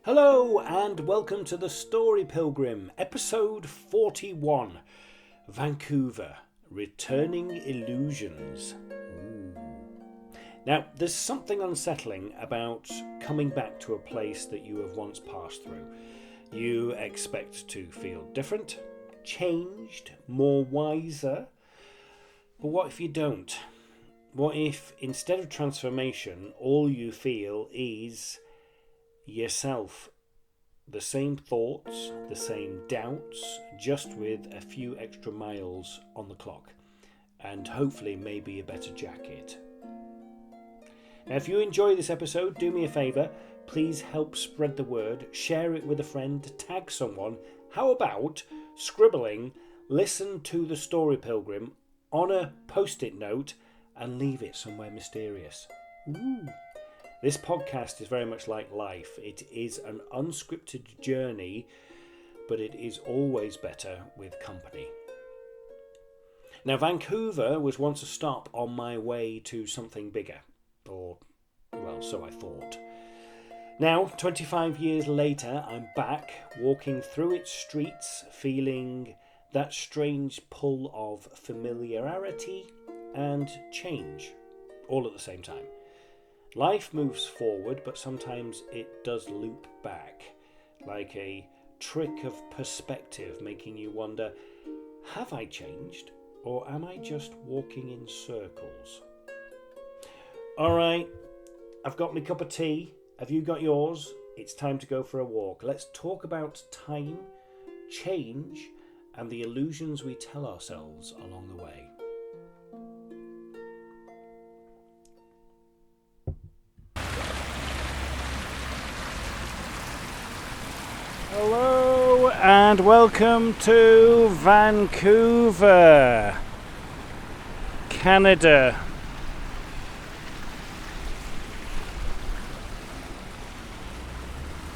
Hello and welcome to the Story Pilgrim, episode 41, Vancouver, Returning Illusions. Ooh. Now, there's something unsettling about coming back to a place that you have once passed through. You expect to feel different, changed, more wiser, but what if you don't? What if instead of transformation, all you feel is yourself? The same thoughts, the same doubts, just with a few extra miles on the clock, and hopefully maybe a better jacket. Now, if you enjoy this episode, do me a favour, please help spread the word, share it with a friend, tag someone. How about scribbling, listen to the Story Pilgrim on a post-it note and leave it somewhere mysterious. Ooh. This podcast is very much like life. It is an unscripted journey, but it is always better with company. Now, Vancouver was once a stop on my way to something bigger. Or, well, so I thought. Now, 25 years later, I'm back, walking through its streets, feeling that strange pull of familiarity and change, all at the same time. Life moves forward, but sometimes it does loop back, like a trick of perspective, making you wonder, have I changed, or am I just walking in circles? Alright, I've got my cup of tea. Have you got yours? It's time to go for a walk. Let's talk about time, change, and the illusions we tell ourselves along the way. Hello and welcome to Vancouver, Canada.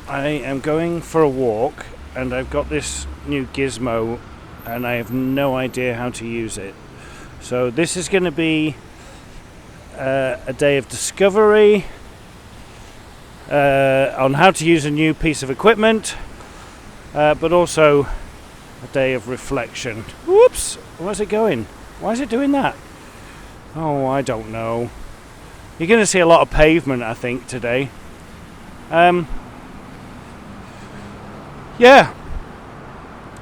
I am going for a walk and I've got this new gizmo and I have no idea how to use it. So this is going to be a day of discovery on how to use a new piece of equipment. But also a day of reflection. Whoops! Where's it going? Why is it doing that? Oh, I don't know. You're going to see a lot of pavement, I think, today. Yeah.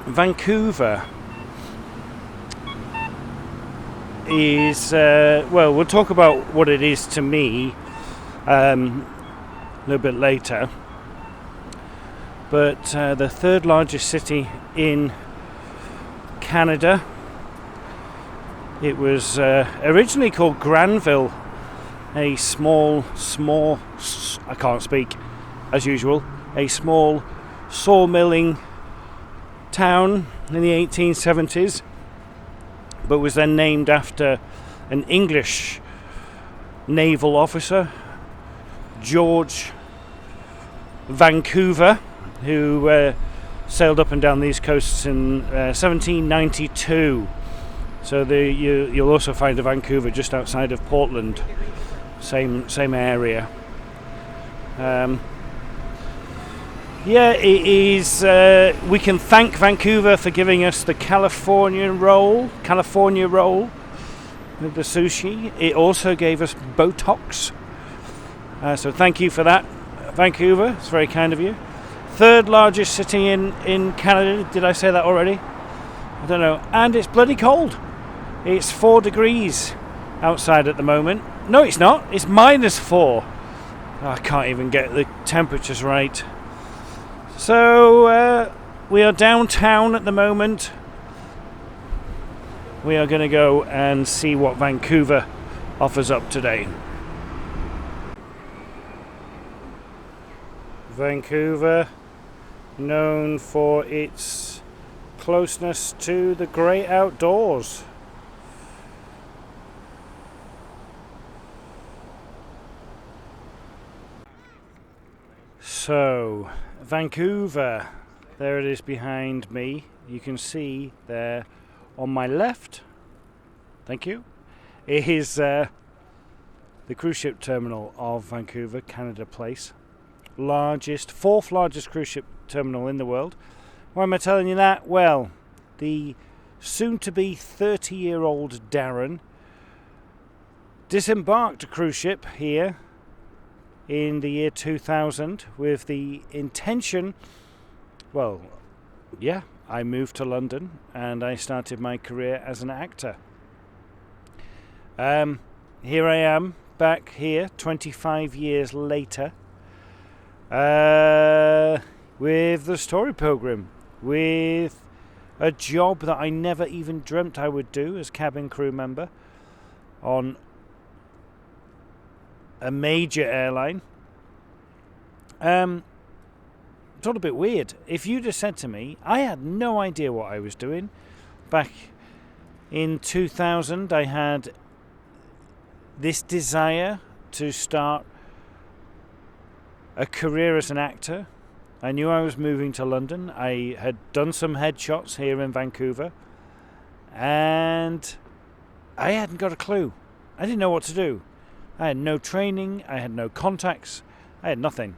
Vancouver is, well, we'll talk about what it is to me a little bit later. But the third largest city in Canada. It was originally called Granville, a small, I can't speak as usual, a small sawmilling town in the 1870s, but was then named after an English naval officer, George Vancouver, who sailed up and down these coasts in 1792. So you'll also find a Vancouver just outside of Portland, same area. Yeah, it is. We can thank Vancouver for giving us the California roll with the sushi. It also gave us Botox. So thank you for that, Vancouver. It's very kind of you. Third largest city in Canada. Did I say that already? I don't know. And it's bloody cold. It's 4 degrees outside at the moment. No, it's not. It's -4. I can't even get the temperatures right. So we are downtown at the moment. We are going to go and see what Vancouver offers up today. Vancouver, known for its closeness to the great outdoors. So, Vancouver, there it is behind me. You can see there on my left, thank you, is the cruise ship terminal of Vancouver, Canada Place. fourth largest cruise ship terminal in the world. Why am I telling you that? Well, the soon-to-be 30-year-old Darren disembarked a cruise ship here in the year 2000 with the intention, I moved to London and I started my career as an actor. Here I am, back here 25 years later, with the Story Pilgrim, with a job that I never even dreamt I would do as cabin crew member on a major airline. It's all a bit weird. If you'd have said to me, I had no idea what I was doing. Back in 2000, I had this desire to start a career as an actor. I knew I was moving to London. I had done some headshots here in Vancouver, and I hadn't got a clue. I didn't know what to do. I had no training. I had no contacts. I had nothing.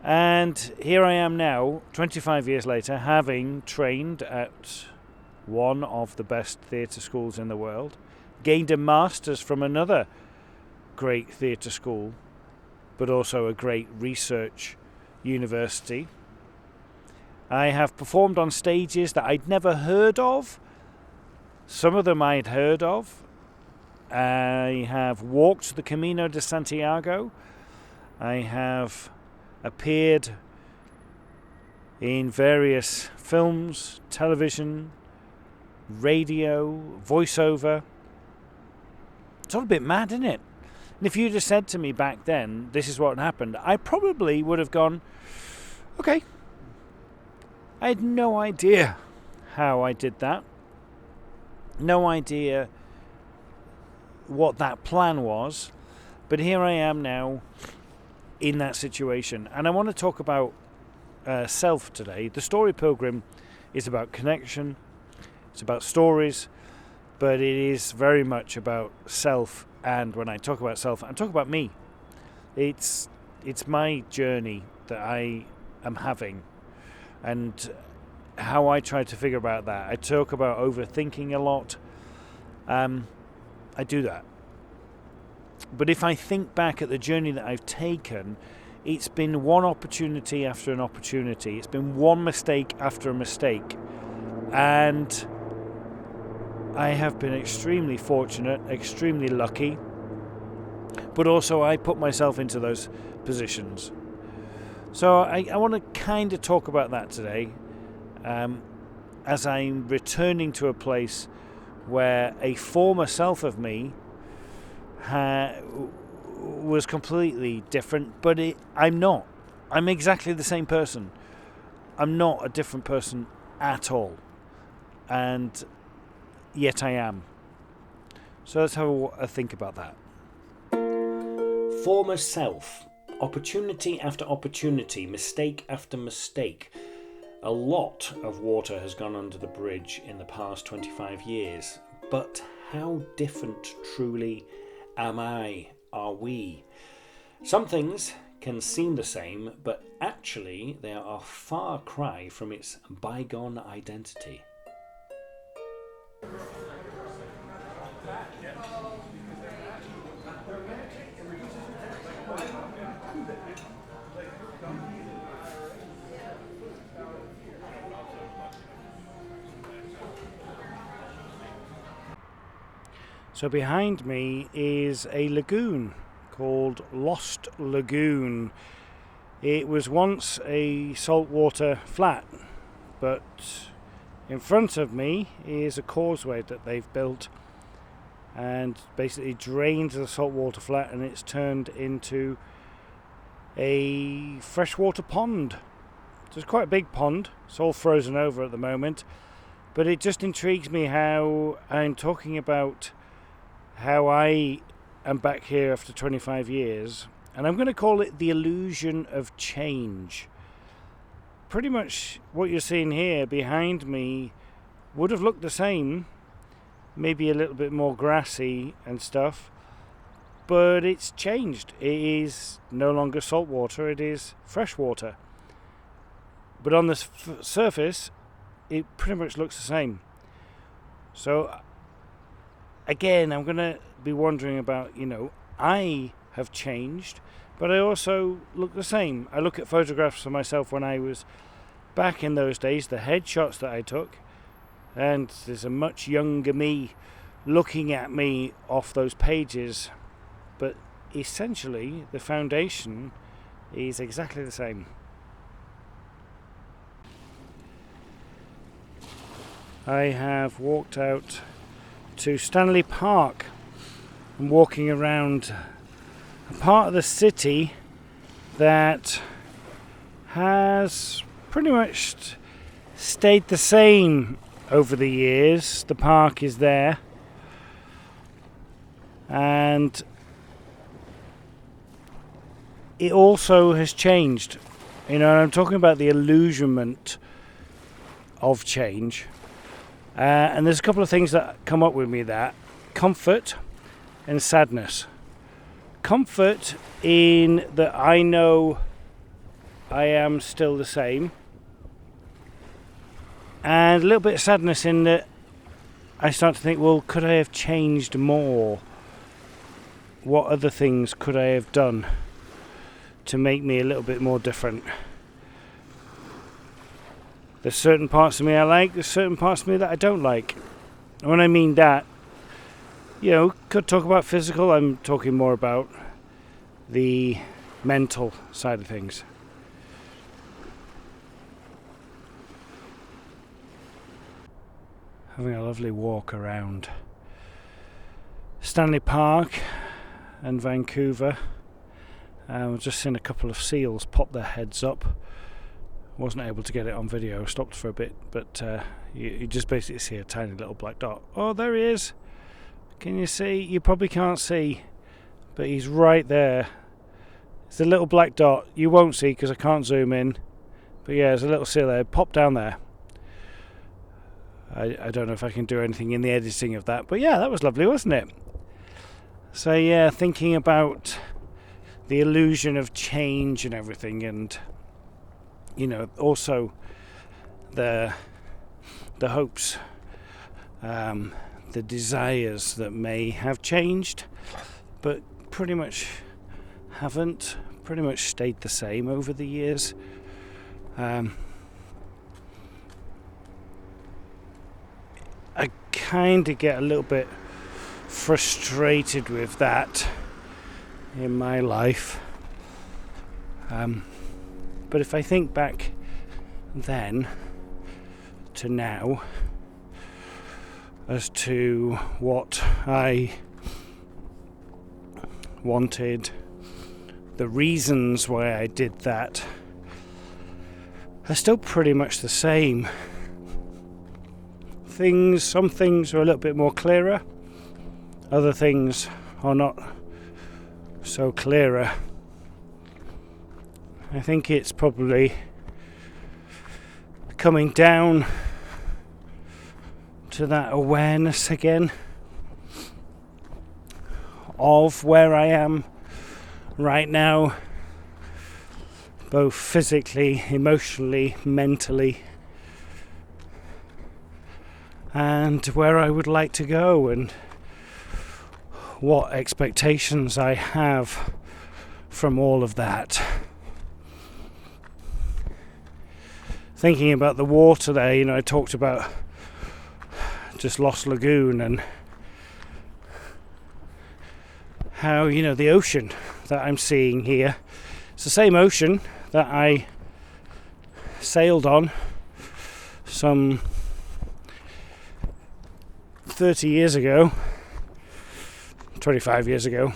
And here I am now, 25 years later, having trained at one of the best theatre schools in the world, gained a master's from another great theatre school, but also a great research university. I have performed on stages that I'd never heard of. Some of them I'd heard of. I have walked the Camino de Santiago. I have appeared in various films, television, radio, voiceover. It's all a bit mad, isn't it? And if you'd have said to me back then, this is what happened, I probably would have gone, okay. I had no idea how I did that. No idea what that plan was. But here I am now in that situation. And I want to talk about self today. The Story Pilgrim is about connection. It's about stories. But it is very much about self. And when I talk about self, I'm talking about me. It's my journey that I am having. And how I try to figure about that. I talk about overthinking a lot. I do that. But if I think back at the journey that I've taken, it's been one opportunity after an opportunity. It's been one mistake after a mistake. And I have been extremely fortunate, extremely lucky. But also I put myself into those positions. So I want to kind of talk about that today, as I'm returning to a place where a former self of me was completely different, but I'm not. I'm exactly the same person. I'm not a different person at all. And yet I am. So let's have a think about that. Former self. Opportunity after opportunity. Mistake after mistake. A lot of water has gone under the bridge in the past 25 years. But how different truly are we? Some things can seem the same, but actually they are a far cry from its bygone identity. So behind me is a lagoon called Lost Lagoon. It was once a saltwater flat, but in front of me is a causeway that they've built and basically drained the saltwater flat, and it's turned into a freshwater pond. So it's quite a big pond. It's all frozen over at the moment, but it just intrigues me how I'm talking about how I am back here after 25 years, and I'm going to call it the illusion of change. Pretty much what you're seeing here behind me would have looked the same, maybe a little bit more grassy and stuff, but it's changed. It is no longer salt water, it is fresh water. But on the surface, it pretty much looks the same. So, again, I'm going to be wondering about, I have changed, but I also look the same. I look at photographs of myself when I was back in those days, the headshots that I took, and there's a much younger me looking at me off those pages, but essentially the foundation is exactly the same. I have walked out to Stanley Park and walking around a part of the city that has pretty much stayed the same over the years. The park is there, and it also has changed. I'm talking about the illusionment of change. And there's a couple of things that come up with me that comfort and sadness. Comfort in that I know I am still the same, and a little bit of sadness in that I start to think, well, could I have changed more? What other things could I have done to make me a little bit more different? There's certain parts of me I like, there's certain parts of me that I don't like. And when I mean that, could talk about physical, I'm talking more about the mental side of things. Having a lovely walk around Stanley Park and Vancouver. I've just seen a couple of seals pop their heads up. Wasn't able to get it on video, stopped for a bit, but you just basically see a tiny little black dot. Oh, there he is. Can you see? You probably can't see, but he's right there. It's a little black dot. You won't see because I can't zoom in, but yeah, there's a little seal there. Pop down there. I don't know if I can do anything in the editing of that, but yeah, that was lovely, wasn't it? So yeah, thinking about the illusion of change and everything, and also the hopes, the desires that may have changed, but pretty much haven't, pretty much stayed the same over the years. I kind of get a little bit frustrated with that in my life. But if I think back then to now as to what I wanted, the reasons why I did that are still pretty much the same. Some things are a little bit more clearer, other things are not so clearer. I think it's probably coming down to that awareness again of where I am right now, both physically, emotionally, mentally, and where I would like to go and what expectations I have from all of that. Thinking about the water there, I talked about just Lost Lagoon and how, the ocean that I'm seeing here, it's the same ocean that I sailed on some 30 years ago, 25 years ago.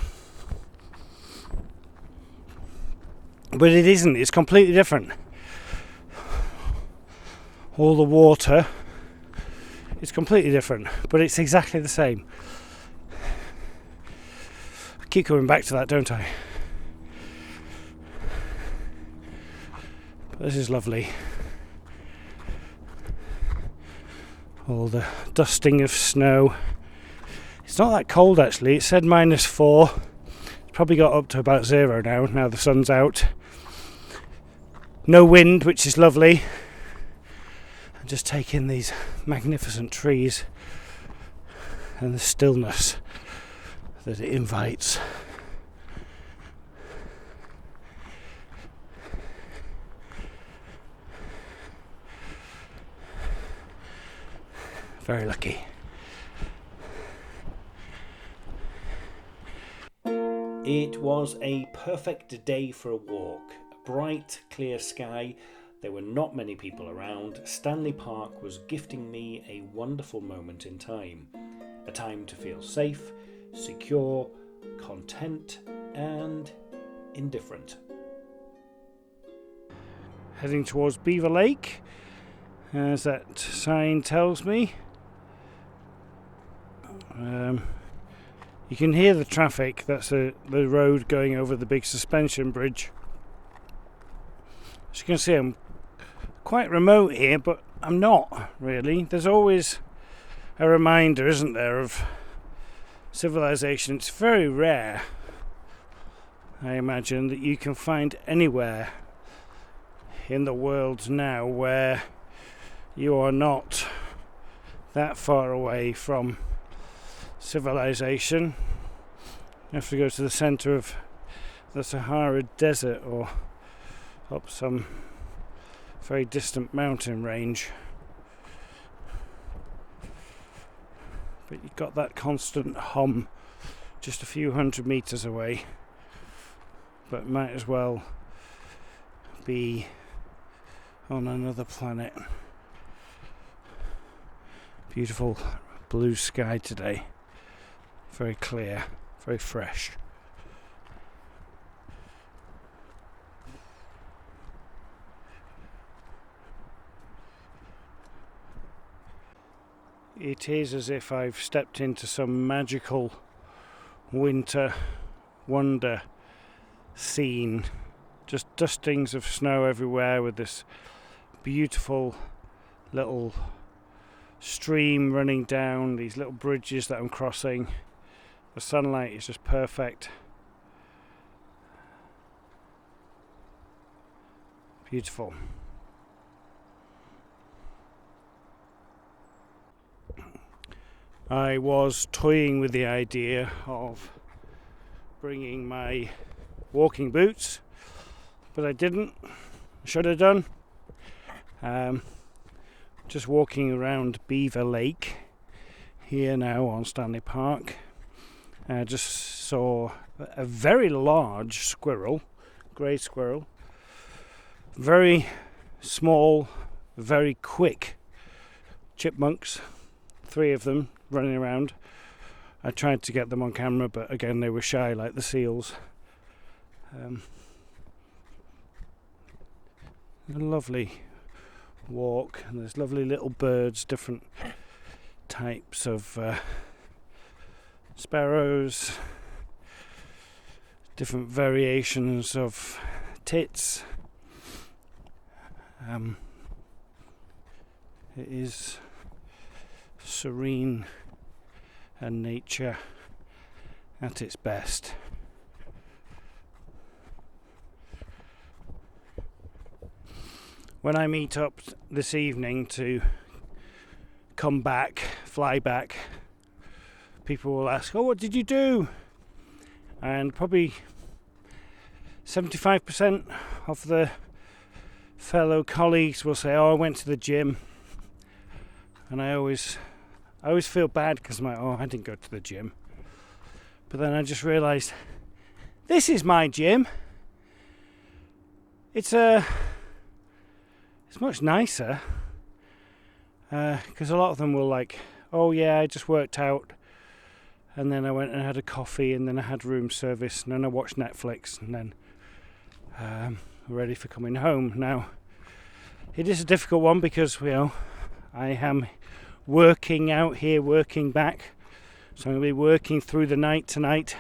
But it isn't, it's completely different. All the water is completely different, but it's exactly the same. I keep coming back to that, don't I? But this is lovely. All the dusting of snow. It's not that cold actually, it said -4. Probably got up to about 0 now the sun's out. No wind, which is lovely. And just take in these magnificent trees and the stillness that it invites. Very lucky. It was a perfect day for a walk. A bright, clear sky. There were not many people around. Stanley Park was gifting me a wonderful moment in time. A time to feel safe, secure, content, and indifferent. Heading towards Beaver Lake, as that sign tells me. You can hear the traffic. That's the road going over the big suspension bridge. As you can see, I'm quite remote here, but I'm not really. There's always a reminder, isn't there, of civilization. It's very rare, I imagine, that you can find anywhere in the world now where you are not that far away from civilization. You have to go to the centre of the Sahara Desert or up some very distant mountain range. But you've got that constant hum just a few hundred metres away. But might as well be on another planet. Beautiful blue sky today. Very clear, very fresh. It is as if I've stepped into some magical winter wonder scene. Just dustings of snow everywhere with this beautiful little stream running down, these little bridges that I'm crossing. The sunlight is just perfect. Beautiful. I was toying with the idea of bringing my walking boots, but I didn't. Should have done. Just walking around Beaver Lake here now on Stanley Park. I just saw a very large squirrel, grey squirrel, very small, very quick chipmunks, 3 of them running around. I tried to get them on camera, but again they were shy like the seals. A lovely walk, and there's lovely little birds, different types of sparrows, different variations of tits. It is serene and nature at its best. When I meet up this evening to come back, fly back, people will ask, "Oh, what did you do?" And probably 75% of the fellow colleagues will say, "Oh, I went to the gym." And I always feel bad because I'm like, "Oh, I didn't go to the gym." But then I just realised, this is my gym. It's much nicer, because a lot of them will like, "Oh yeah, I just worked out, and then I went and had a coffee, and then I had room service, and then I watched Netflix, and then ready for coming home." Now, it is a difficult one because, I am working out here, working back, so I'm going to be working through the night tonight.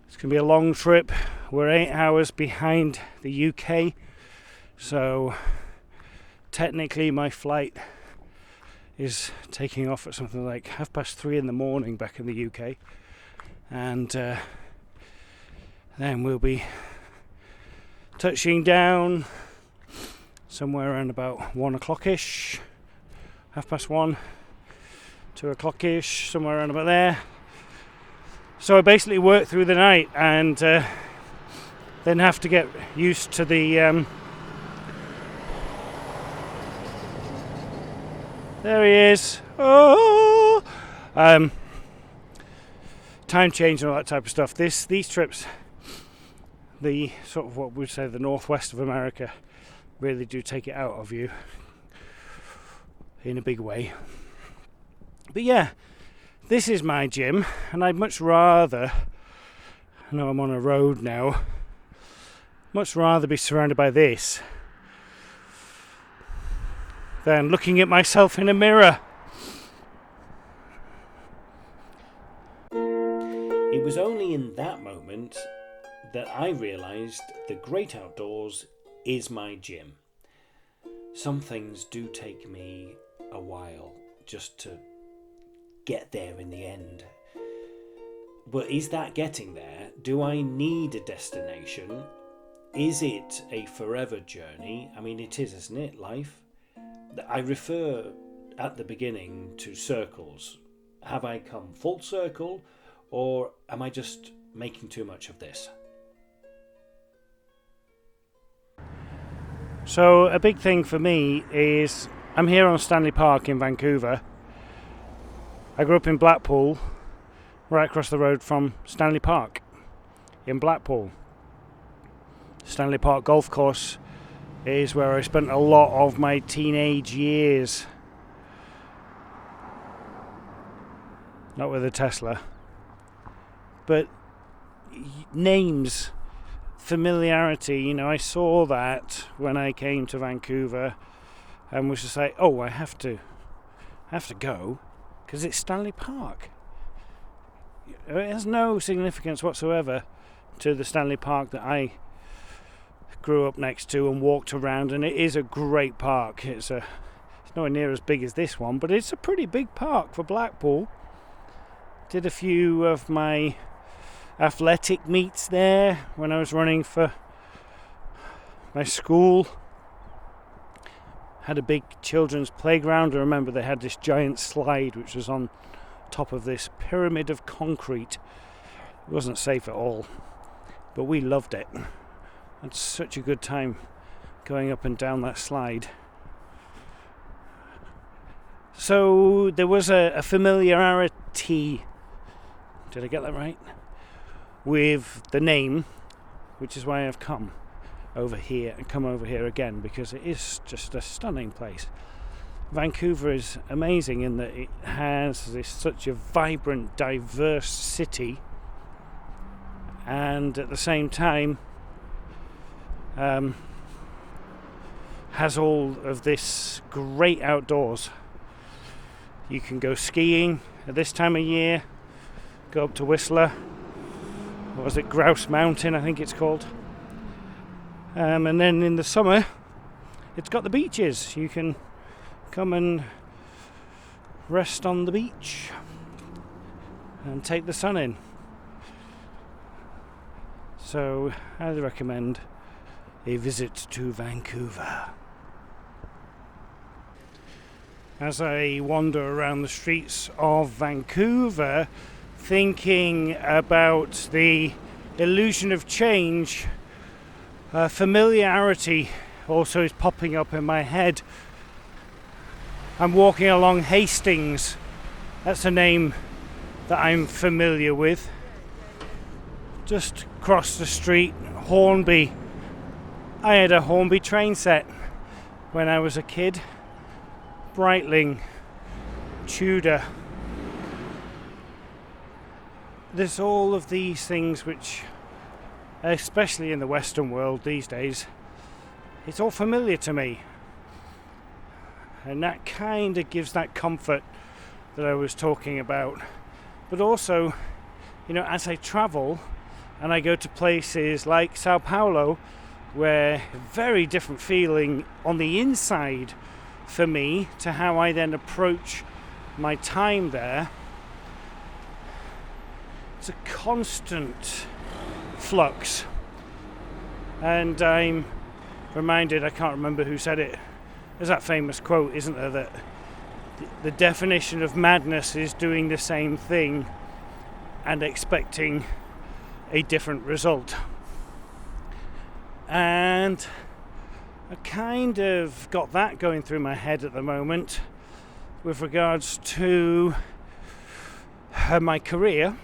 It's going to be a long trip. We're 8 hours behind the UK. So technically my flight is taking off at something like 3:30 in the morning back in the UK, and Then we'll be touching down somewhere around about 1 o'clock-ish, 1:30, 2 o'clock-ish, somewhere around about there. So I basically work through the night and then have to get used to the there he is. Oh! Time change and all that type of stuff. These trips, the sort of what we'd say the northwest of America, really do take it out of you in a big way. But yeah, this is my gym, and I'd much rather, I know I'm on a road now, much rather be surrounded by this than looking at myself in a mirror. It was only in that moment that I realised the great outdoors is my gym. Some things do take me a while just to get there in the end. But is that getting there? Do I need a destination? Is it a forever journey? I mean, it is, isn't it, life? I refer at the beginning to circles. Have I come full circle, or am I just making too much of this? So a big thing for me is I'm here on Stanley Park in Vancouver. I grew up in Blackpool, right across the road from Stanley Park in Blackpool. Stanley Park Golf Course is where I spent a lot of my teenage years. Not with a Tesla. But names, familiarity, you know, I saw that when I came to Vancouver and was just like, oh, I have to go because it's Stanley Park. It has no significance whatsoever to the Stanley Park that I grew up next to and walked around, and it is a great park. It's nowhere near as big as this one, but it's a pretty big park for Blackpool. Did a few of my athletic meets there when I was running for my school. Had a big children's playground. I remember they had this giant slide which was on top of this pyramid of concrete. It wasn't safe at all, but we loved it. Had such a good time going up and down that slide. So there was a familiarity, did I get that right, with the name, which is why I've come over here and come over here again, because it is just a stunning place. Vancouver is amazing in that it has such a vibrant, diverse city, and at the same time has all of this great outdoors. You can go skiing at this time of year, go up to Whistler, what was it, Grouse Mountain I think it's called, and then in the summer it's got the beaches. You can come and rest on the beach and take the sun in. So I recommend a visit to Vancouver. As I wander around the streets of Vancouver, thinking about the illusion of change, familiarity also is popping up in my head. I'm walking along Hastings. That's a name that I'm familiar with. Just across the street, Hornby. I had a Hornby train set when I was a kid. Breitling, Tudor. There's all of these things which, especially in the Western world these days, it's all familiar to me. And that kind of gives that comfort that I was talking about. But also, you know, as I travel and I go to places like Sao Paulo, where very different feeling on the inside for me to how I then approach my time there. It's a constant flux. And I'm reminded, I can't remember who said it, there's that famous quote, isn't there, that the definition of madness is doing the same thing and expecting a different result. And I kind of got that going through my head at the moment with regards to my career,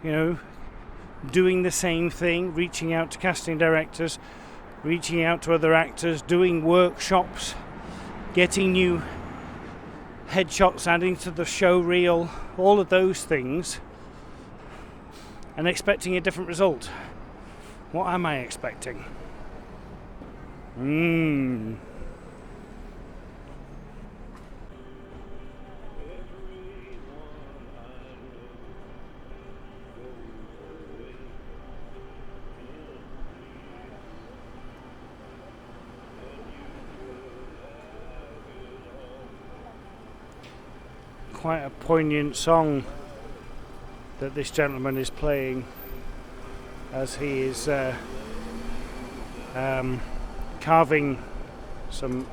doing the same thing, reaching out to casting directors, reaching out to other actors, doing workshops, getting new headshots, adding to the show reel, all of those things, and expecting a different result. What am I expecting? Quite a poignant song that this gentleman is playing as he is carving some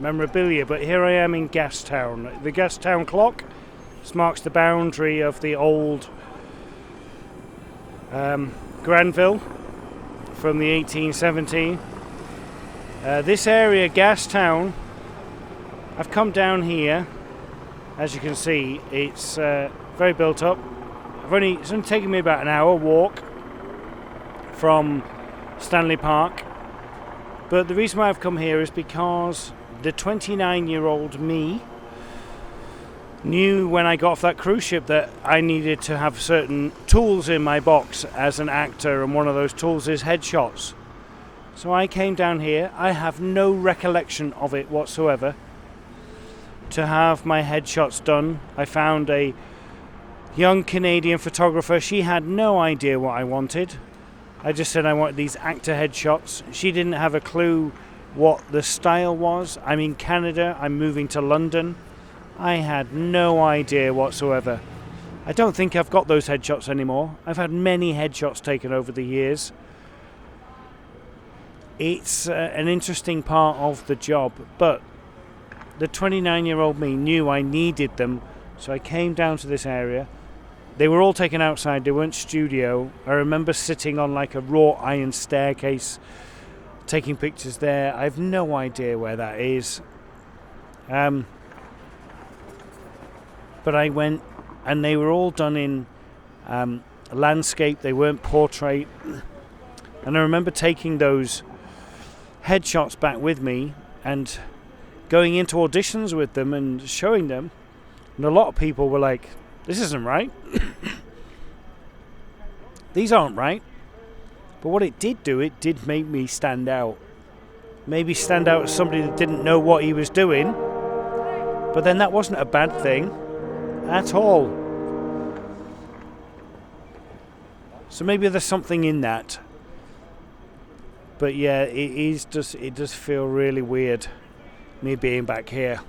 memorabilia. But here I am in Gastown. The Gastown clock. This marks the boundary of the old Granville from the 1817. This area, Gastown, I've come down here. As you can see, it's very built up. It's only taken me about an hour walk from Stanley Park. But the reason why I've come here is because the 29-year-old me knew when I got off that cruise ship that I needed to have certain tools in my box as an actor, and one of those tools is headshots. So I came down here. I have no recollection of it whatsoever, to have my headshots done. I found a young Canadian photographer. She had no idea what I wanted. I just said I want these actor headshots. She didn't have a clue what the style was. I'm in Canada. I'm moving to London. I had no idea whatsoever. I don't think I've got those headshots anymore. I've had many headshots taken over the years. It's an interesting part of the job, but the 29-year-old me knew I needed them, so I came down to this area. They were all taken outside, they weren't studio. I remember sitting on like a wrought iron staircase, taking pictures there. I have no idea where that is. But I went, and they were all done in landscape, they weren't portrait. And I remember taking those headshots back with me and going into auditions with them and showing them, and a lot of people were like, this isn't right. These aren't right. But what it did make me stand out. Maybe stand out as somebody that didn't know what he was doing, but then that wasn't a bad thing at all. So maybe there's something in that. But yeah, it does feel really weird, me being back here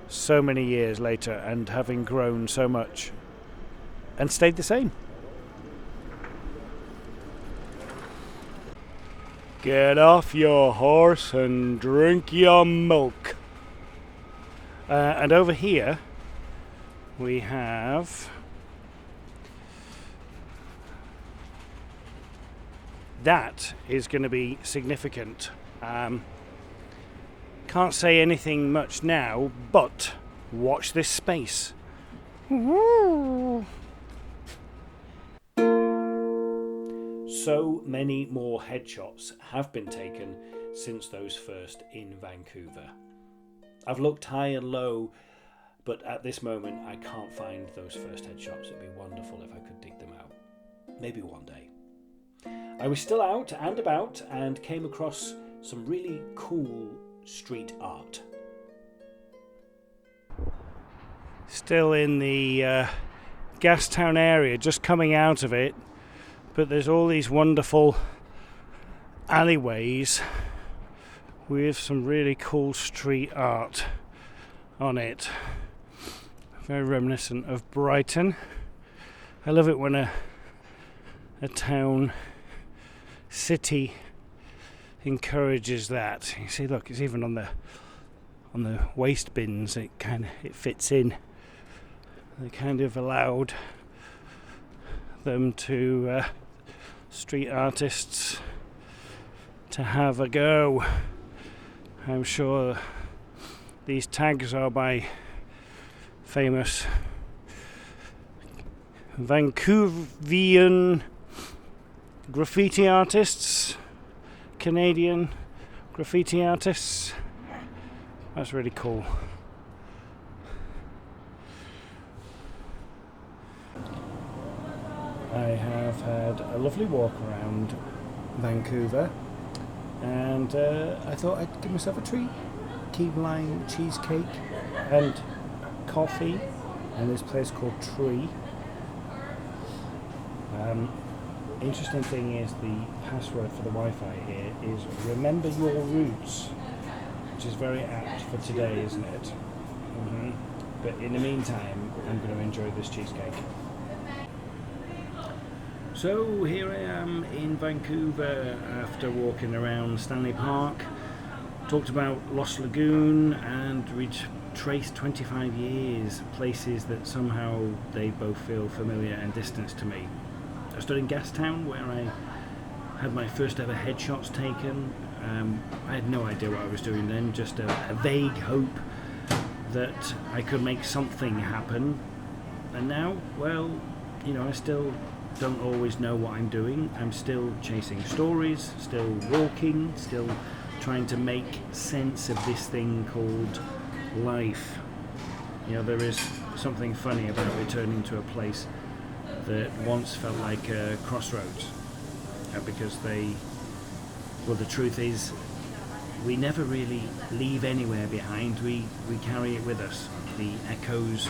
so many years later and having grown so much and stayed the same. Get off your horse and drink your milk. And over here we have that is going to be significant. Can't say anything much now, but watch this space. So many more headshots have been taken since those first in Vancouver. I've looked high and low, but at this moment I can't find those first headshots. It'd be wonderful if I could dig them out. Maybe one day. I was still out and about and came across some really cool street art. Still in the Gastown area, just coming out of it, but there's all these wonderful alleyways with some really cool street art on it. Very reminiscent of Brighton. I love it when a a town, city encourages that. You see, look, it's even on the waste bins. It fits in. They kind of allowed them to street artists to have a go. I'm sure these tags are by famous Vancouvian graffiti artists, Canadian graffiti artists. That's really cool. I have had a lovely walk around Vancouver, and I thought I'd give myself a treat. Key lime cheesecake and coffee, and this place called Tree. Interesting thing is the password for the Wi-Fi here is remember your roots, which is very apt for today, isn't it? But in the meantime, I'm going to enjoy this cheesecake. So here I am in Vancouver after walking around Stanley Park. Talked about Lost Lagoon and retraced 25 years, places that somehow they both feel familiar and distant to me. I stood in Gastown where I had my first ever headshots taken. I had no idea what I was doing then, just a vague hope that I could make something happen. And now, well, I still don't always know what I'm doing. I'm still chasing stories, still walking, still trying to make sense of this thing called life. There is something funny about returning to a place that once felt like a crossroads, because the truth is we never really leave anywhere behind. We carry it with us, the echoes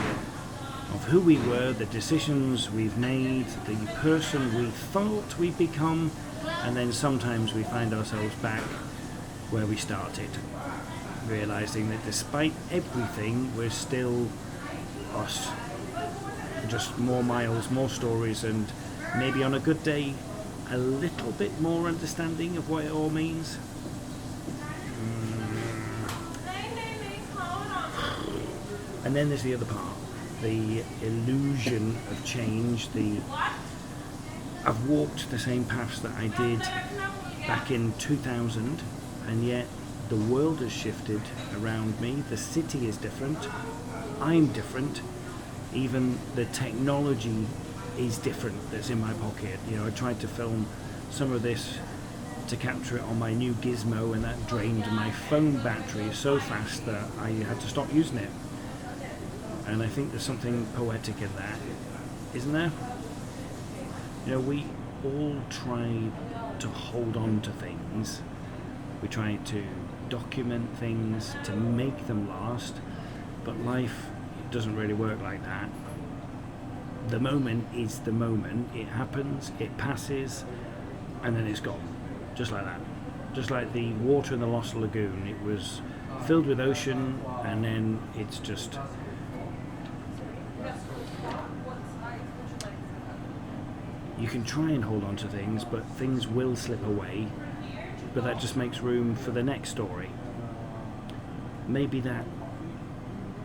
of who we were, the decisions we've made, the person we thought we'd become, and then sometimes we find ourselves back where we started, realizing that despite everything, we're still us. Just more miles, more stories, and maybe on a good day, a little bit more understanding of what it all means. And then there's the other part, the illusion of change. I've walked the same paths that I did back in 2000, and yet the world has shifted around me. The city is different. I'm different. Even the technology is different that's in my pocket. I tried to film some of this to capture it on my new gizmo, and that drained my phone battery so fast that I had to stop using it. And I think there's something poetic in that, isn't there? We all try to hold on to things. We try to document things to make them last, but life doesn't really work like that. The moment is the moment. It happens, it passes, and then it's gone. Just like that. Just like the water in the Lost Lagoon. It was filled with ocean, and then it's just... You can try and hold on to things, but things will slip away, but that just makes room for the next story. Maybe that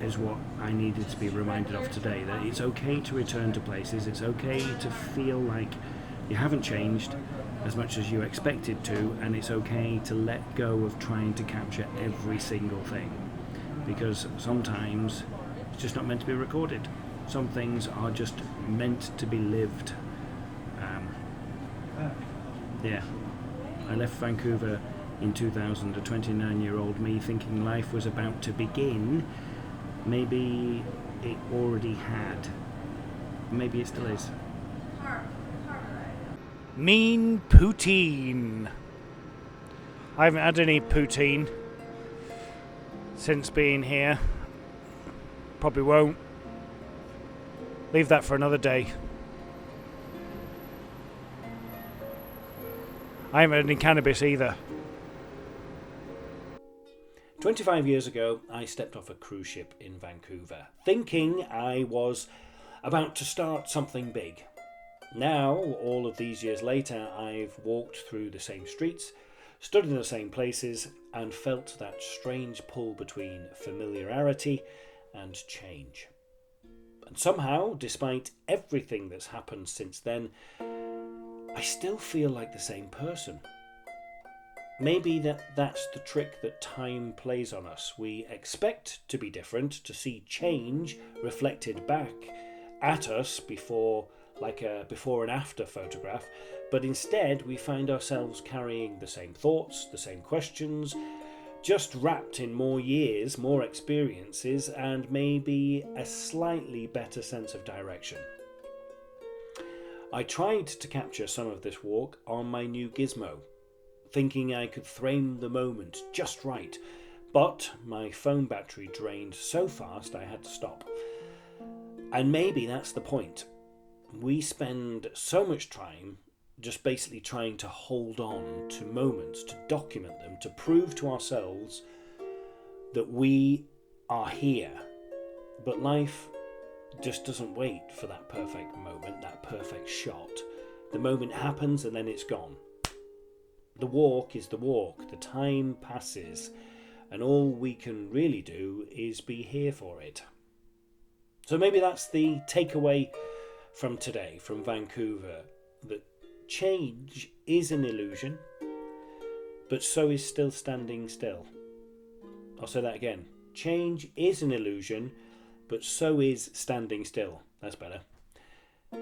is what I needed to be reminded of today, that it's okay to return to places, it's okay to feel like you haven't changed as much as you expected to, and it's okay to let go of trying to capture every single thing, because sometimes it's just not meant to be recorded. Some things are just meant to be lived. I left Vancouver in 2000, a 29-year-old me, thinking life was about to begin. Maybe it already had. Maybe it still is. Mean poutine. I haven't had any poutine since being here. Probably won't. Leave that for another day. I haven't had any cannabis either. 25 years ago, I stepped off a cruise ship in Vancouver, thinking I was about to start something big. Now, all of these years later, I've walked through the same streets, stood in the same places, and felt that strange pull between familiarity and change. And somehow, despite everything that's happened since then, I still feel like the same person. Maybe that's the trick that time plays on us. We expect to be different, to see change reflected back at us before, like a before and after photograph, but instead we find ourselves carrying the same thoughts, the same questions, just wrapped in more years, more experiences, and maybe a slightly better sense of direction. I tried to capture some of this walk on my new gizmo, thinking I could frame the moment just right, but my phone battery drained so fast I had to stop. And maybe that's the point. We spend so much time just basically trying to hold on to moments, to document them, to prove to ourselves that we are here. But life just doesn't wait for that perfect moment, that perfect shot. The moment happens and then it's gone. The walk is the walk, the time passes, and all we can really do is be here for it. So maybe that's the takeaway from today, from Vancouver, that change is an illusion, but so is still standing still. I'll say that again. Change is an illusion, but so is standing still. That's better.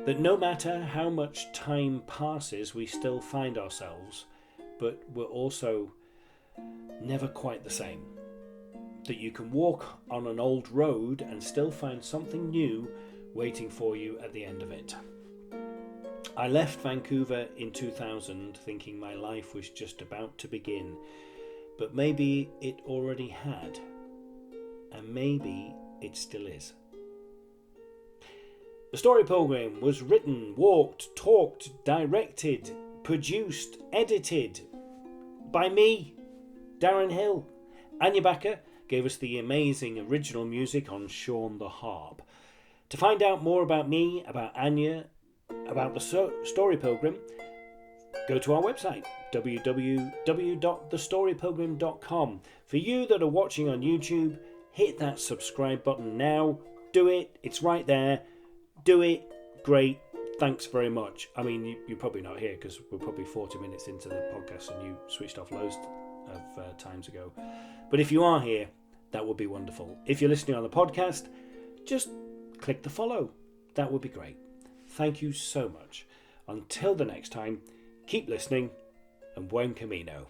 That no matter how much time passes, we still find ourselves, but we're also never quite the same. That you can walk on an old road and still find something new waiting for you at the end of it. I left Vancouver in 2000 thinking my life was just about to begin, but maybe it already had, and maybe it still is. The Story Pilgrim was written, walked, talked, directed, produced, edited by me, Darren Hill. Anya Backer gave us the amazing original music on Sean the Harp. To find out more about me, about Anya, about the Story Pilgrim, go to our website, www.thestorypilgrim.com. For you that are watching on YouTube, hit that subscribe button now. Do it. It's right there. Do it. Great. Thanks very much. I mean, you're probably not here because we're probably 40 minutes into the podcast and you switched off loads of times ago. But if you are here, that would be wonderful. If you're listening on the podcast, just click the follow. That would be great. Thank you so much. Until the next time, keep listening and buen camino.